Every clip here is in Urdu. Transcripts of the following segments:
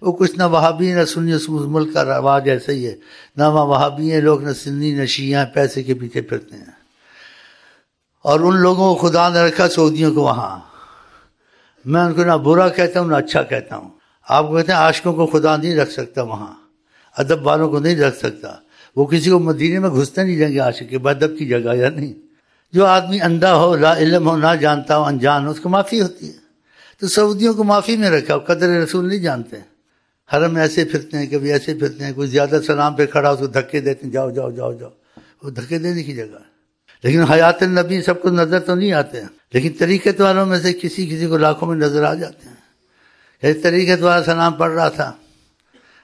وہ کچھ نہ وہابی نہ سنی، اس ملک کا رواج ایسا ہی ہے، نہ وہاں وہابی ہیں لوگ، نہ سنی نہ شیعہ ہیں، پیسے کے پیچھے پھرتے ہیں۔ اور ان لوگوں کو خدا نے رکھا سعودیوں کو وہاں، میں ان کو نہ برا کہتا ہوں نہ اچھا کہتا ہوں۔ آپ کو کہتے ہیں عاشقوں کو خدا نہیں رکھ سکتا وہاں، ادب والوں کو نہیں رکھ سکتا، وہ کسی کو مدینے میں گھستے نہیں دیں گے عاشق کے، ادب کی جگہ یا نہیں۔ جو آدمی اندھا ہو، لا علم ہو، نہ جانتا ہو، انجان ہو، اس کو معافی ہوتی ہے۔ تو سعودیوں کو معافی میں رکھا، قدر رسول نہیں جانتے، حرم میں ایسے پھرتے ہیں، کبھی ایسے پھرتے ہیں، کوئی زیادہ سلام پہ کھڑا اس کو دھکے دیتے ہیں، جاؤ جاؤ جاؤ جاؤ، وہ دھکے دینے کی جگہ ہے۔ لیکن حیات النبی سب کو نظر تو نہیں آتے ہیں، لیکن طریقت والوں میں سے کسی کو لاکھوں میں نظر آ جاتے ہیں۔ ایک طریقت والا سلام پڑھ رہا تھا،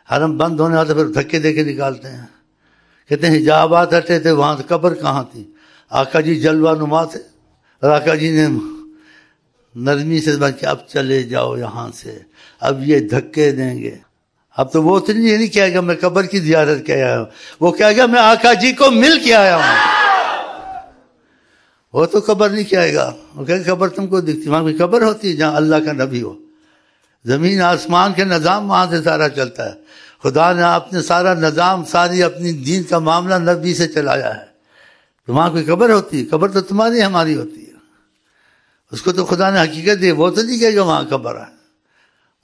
حرم بند ہونے والا، پھر دھکے دے کے نکالتے ہیں، کہتے ہیں حجابات ہٹے تھے، وہاں قبر کہاں تھی؟ آقا جی جلوہ نما تھے، اور آقا جی نے نرمی سے بات کہ اب چلے جاؤ یہاں سے، اب یہ دھکے دیں گے۔ اب تو وہ اتنی یہ نہیں کہے گا میں قبر کی زیارت کے آیا ہوں، وہ کہے گا میں آقا جی کو مل کے آیا ہوں۔ وہ تو قبر نہیں کہے گا، وہ کہے گا قبر تم کو دکھتی، وہاں کوئی قبر ہوتی ہے جہاں اللہ کا نبی ہو؟ زمین آسمان کے نظام وہاں سے سارا چلتا ہے، خدا نے اپنے سارا نظام، ساری اپنی دین کا معاملہ نبی سے چلایا ہے۔ تو وہاں کوئی قبر ہوتی ہے؟ قبر تو تمہاری ہماری ہوتی ہے، اس کو تو خدا نے حقیقت دی، وہ تو نہیں کہے گا وہاں قبر ہے،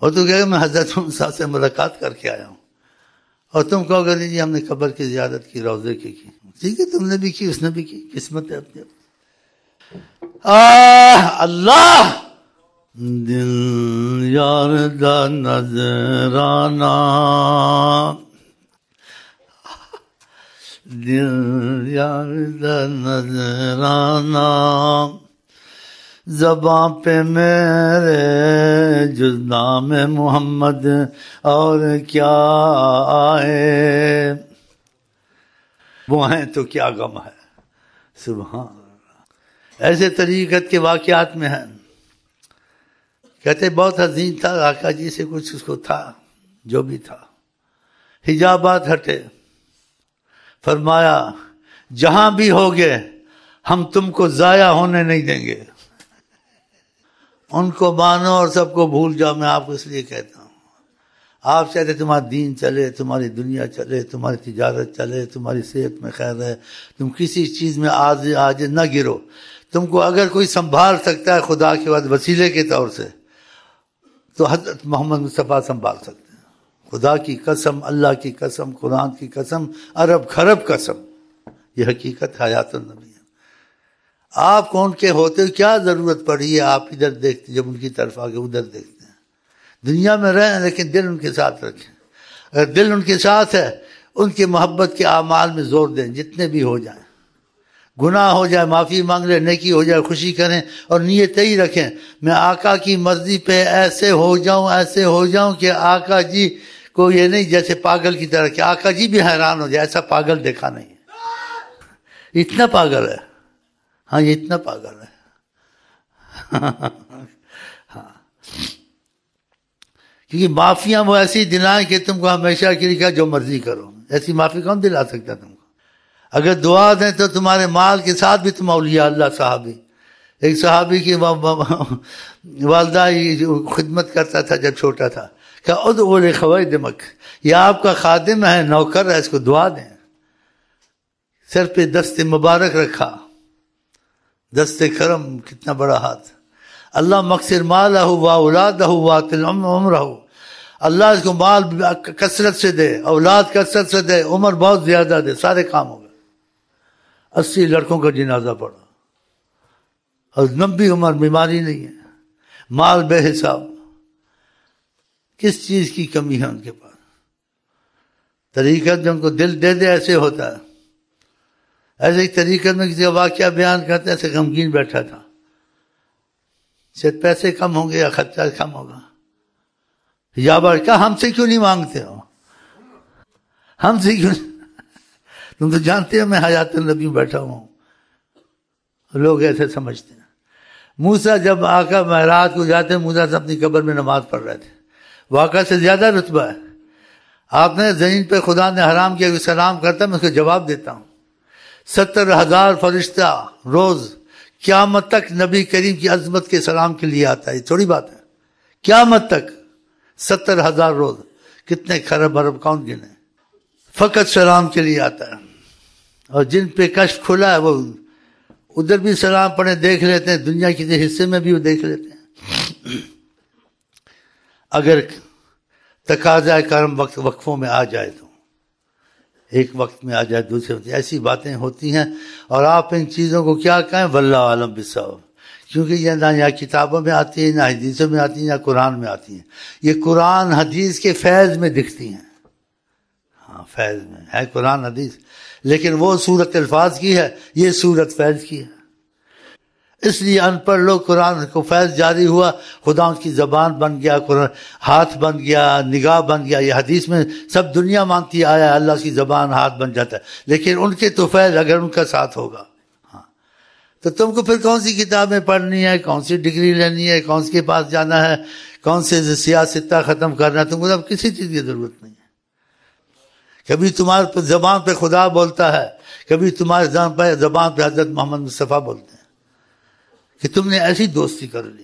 وہ تو کہے گا میں حضرت موسیٰ سے ملاقات کر کے آیا ہوں، اور تم کہو گے نہیں جی ہم نے قبر کی زیارت کی، روضے کی۔ ٹھیک ہے، تم نے بھی کی، اس نے بھی کی، قسمت ہے اپنی۔ اللہ دل یار دا نظرانہ، دل یار دا نظرانہ، زباں پہ میرے جز نام محمد اور کیا آئے، وہ ہیں تو کیا غم ہے، سبحان اللہ۔ ایسے طریقت کے واقعات میں ہیں، کہتے بہت حزین تھا، آقا جی سے کچھ اس کو تھا، جو بھی تھا، حجابات ہٹے، فرمایا جہاں بھی ہوگے ہم تم کو ضائع ہونے نہیں دیں گے، ان کو مانو اور سب کو بھول جاؤ۔ میں آپ کو اس لیے کہتا ہوں، آپ چاہتے تمہارا دین چلے، تمہاری دنیا چلے، تمہاری تجارت چلے، تمہاری صحت میں خیر ہے، تم کسی چیز میں آج نہ گرو۔ تم کو اگر کوئی سنبھال سکتا ہے خدا کے بعد وسیلے کے طور سے، تو حضرت محمد مصطفیٰ سنبھال سکتے ہیں۔ خدا کی قسم، اللہ کی قسم، قرآن کی قسم، ارب خرب قسم، یہ حقیقت حیات النبی ہے۔ آپ کون کے ہوتے، کیا ضرورت پڑی ہے؟ آپ ادھر دیکھتے، جب ان کی طرف آگے ادھر دیکھتے ہیں۔ دنیا میں رہیں لیکن دل ان کے ساتھ رکھیں، اگر دل ان کے ساتھ ہے، ان کی محبت کے اعمال میں زور دیں، جتنے بھی ہو جائیں، گناہ ہو جائے معافی مانگ لیں، نیکی ہو جائے خوشی کریں، اور نیت ہی رکھیں میں آقا کی مرضی پہ ایسے ہو جاؤں، ایسے ہو جاؤں کہ آقا جی کو یہ نہیں جیسے پاگل کی طرح کہ آقا جی بھی حیران ہو جائے، ایسا پاگل دیکھا نہیں ہے، اتنا پاگل ہے، ہاں یہ اتنا پاگل ہے۔ ہاں، کیونکہ معافیاں وہ ایسی دلائیں کہ تم کو ہمیشہ کے لیے جو مرضی کرو، ایسی معافی کون دلا سکتا تم کو؟ اگر دعا دیں تو تمہارے مال کے ساتھ بھی تم اولیاء اللہ صحابی، ایک صحابی کی والدہ خدمت کرتا تھا جب چھوٹا تھا، کہ ادعو لخویدمک، یہ آپ کا خادم ہے، نوکر ہے، اس کو دعا دیں۔ سر پہ دست مبارک رکھا، دست کرم، کتنا بڑا ہاتھ۔ اللہ مقصر مالہ و اولادہ واطل عمرہ، اللہ اس کو مال کثرت سے دے، اولاد کثرت سے دے، عمر بہت زیادہ دے، سارے کام ہو گئے۔ 80 لڑکوں کا جنازہ پڑا، اور لمبی عمر، بیماری نہیں ہے، مال بے حساب، کس چیز کی کمی ہے ان کے پاس؟ طریقت جو ان کو دل دے دے ایسے ہوتا ہے۔ ایسے ایک طریقت میں کسی کا واقعہ بیان کرتے، ایسے غمگین بیٹھا تھا، شاید پیسے کم ہوں گے یا خرچہ کم ہوگا، یا کہا ہم سے کیوں نہیں مانگتے ہو، ہم سے کیوں؟ تم تو جانتے ہو میں حیات النبی بیٹھا ہوں، لوگ ایسے سمجھتے ہیں۔ موسیٰ جب آقا معراج کو جاتے ہیں، موسیٰ سے اپنی قبر میں نماز پڑھ رہے تھے، واقعہ سے زیادہ رتبہ ہے۔ آپ نے زمین پہ خدا نے حرام کیا کہ سلام کرتا میں اس کو جواب دیتا ہوں، 70,000 فرشتہ روز قیامت تک نبی کریم کی عظمت کے سلام کے لیے آتا ہے، یہ تھوڑی بات ہے، قیامت تک 70,000 روز کتنے خرب ارب کون گنے. فقط سلام کے لیے آتا ہے. اور جن پہ کشف کھلا ہے وہ ادھر بھی سلام پڑھیں دیکھ لیتے ہیں, دنیا کسی حصے میں بھی وہ دیکھ لیتے ہیں. اگر تقاضۂ کرم وقفوں میں آ جائے تو ایک وقت میں آ جائے, دوسرے وقت, ایسی باتیں ہوتی ہیں. اور آپ ان چیزوں کو کیا کہیں, واللہ عالم بالصواب, کیونکہ یہ نہ یہاں کتابوں میں آتی ہیں, نہ حدیثوں میں آتی ہیں, نہ قرآن میں آتی ہیں. یہ قرآن حدیث کے فیض میں دکھتی ہیں. ہاں فیض میں ہے قرآن حدیث, لیکن وہ صورت الفاظ کی ہے, یہ صورت فیض کی ہے. اس لیے ان پڑھ لوگ قرآن کو فیض جاری ہوا, خدا کی زبان بن گیا, قرآن ہاتھ بن گیا, نگاہ بن گیا. یہ حدیث میں سب دنیا مانتی آیا اللہ کی زبان ہاتھ بن جاتا ہے, لیکن ان کے تو فیض اگر ان کا ساتھ ہوگا. ہاں تو تم کو پھر کون سی کتابیں پڑھنی ہے, کون سی ڈگری لینی ہے, کون کے پاس جانا ہے, کون سے سیاستہ ختم کرنا ہے, تم کو اب کسی چیز کی ضرورت نہیں ہے. کبھی تمہارے زبان پہ خدا بولتا ہے, کبھی تمہارے زبان پہ حضرت محمد مصطفیٰ بولتے ہیں, کہ تم نے ایسی دوستی کر لی.